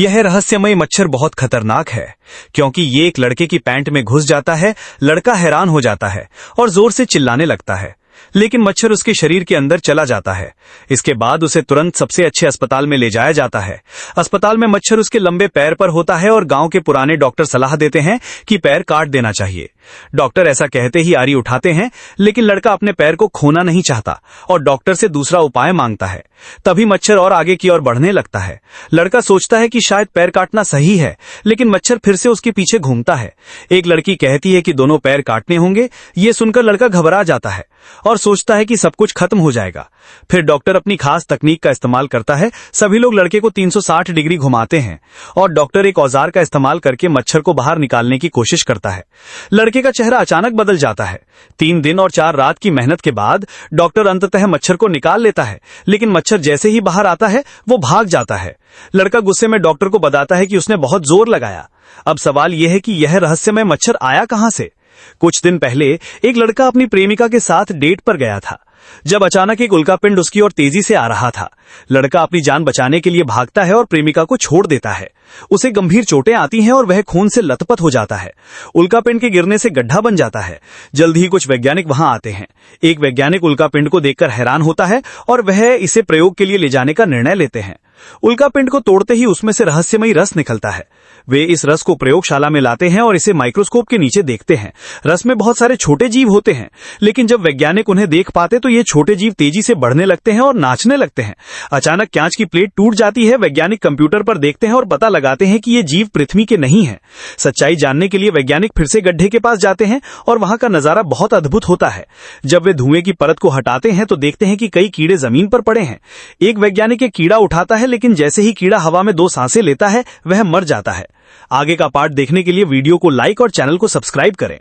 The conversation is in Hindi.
यह रहस्यमय मच्छर बहुत खतरनाक है क्योंकि ये एक लड़के की पैंट में घुस जाता है। लड़का हैरान हो जाता है और जोर से चिल्लाने लगता है, लेकिन मच्छर उसके शरीर के अंदर चला जाता है। इसके बाद उसे तुरंत सबसे अच्छे अस्पताल में ले जाया जाता है। अस्पताल में मच्छर उसके लंबे पैर पर होता है और गांव के पुराने डॉक्टर सलाह देते हैं कि पैर काट देना चाहिए। डॉक्टर ऐसा कहते ही आरी उठाते हैं, लेकिन लड़का अपने पैर को खोना नहीं चाहता और डॉक्टर से दूसरा उपाय मांगता है। तभी मच्छर और आगे की ओर बढ़ने लगता है। लड़का सोचता है कि शायद पैर काटना सही है, लेकिन मच्छर फिर से उसके पीछे घूमता है। एक लड़की कहती है कि दोनों पैर काटने होंगे। ये सुनकर लड़का घबरा जाता है और सोचता है कि सब कुछ खत्म हो जाएगा। फिर डॉक्टर अपनी खास तकनीक का इस्तेमाल करता है। सभी लोग लड़के को 360 डिग्री घुमाते हैं और डॉक्टर एक औजार का इस्तेमाल करके मच्छर को बाहर निकालने की कोशिश करता है। लड़के का चेहरा अचानक बदल जाता है। 3 दिन और 4 रात की मेहनत के बाद डॉक्टर अंततः मच्छर को निकाल लेता है, लेकिन मच्छर जैसे ही बाहर आता है वो भाग जाता है। लड़का गुस्से में डॉक्टर को बताता है कि उसने बहुत जोर लगाया। अब सवाल यह है कि यह रहस्यमय मच्छर आया कहां से? कुछ दिन पहले एक लड़का अपनी प्रेमिका के साथ डेट पर गया था, जब अचानक एक उल्कापिंड उसकी ओर तेजी से आ रहा था। लड़का अपनी जान बचाने के लिए भागता है और प्रेमिका को छोड़ देता है। उसे गंभीर चोटें आती हैं और वह खून से लथपथ हो जाता है। उल्कापिंड के गिरने से गड्ढा बन जाता है। जल्द ही कुछ वैज्ञानिक वहां आते हैं। एक वैज्ञानिक उल्कापिंड को देखकर हैरान होता है और वह इसे प्रयोग के लिए ले जाने का निर्णय लेते हैं। उल्कापिंड को तोड़ते ही उसमें से रहस्यमयी रस निकलता है। वे इस रस को प्रयोगशाला में लाते हैं और इसे माइक्रोस्कोप के नीचे देखते हैं। रस में बहुत सारे छोटे जीव होते हैं, लेकिन जब वैज्ञानिक उन्हें देख पाते तो ये छोटे जीव तेजी से बढ़ने लगते हैं और नाचने लगते हैं। अचानक कांच की प्लेट टूट जाती है। वैज्ञानिक कंप्यूटर पर देखते हैं और पता लगाते हैं कि ये जीव पृथ्वी के नहीं हैं। सच्चाई जानने के लिए वैज्ञानिक फिर से गड्ढे के पास जाते हैं और वहां का नजारा बहुत अद्भुत होता है। जब वे धुएं की परत को हटाते हैं तो देखते हैं कि कई कीड़े जमीन पर पड़े हैं। एक वैज्ञानिक एक कीड़ा उठाता है, लेकिन जैसे ही कीड़ा हवा में 2 सांसें लेता है वह मर जाता है। आगे का पार्ट देखने के लिए वीडियो को लाइक और चैनल को सब्सक्राइब करें।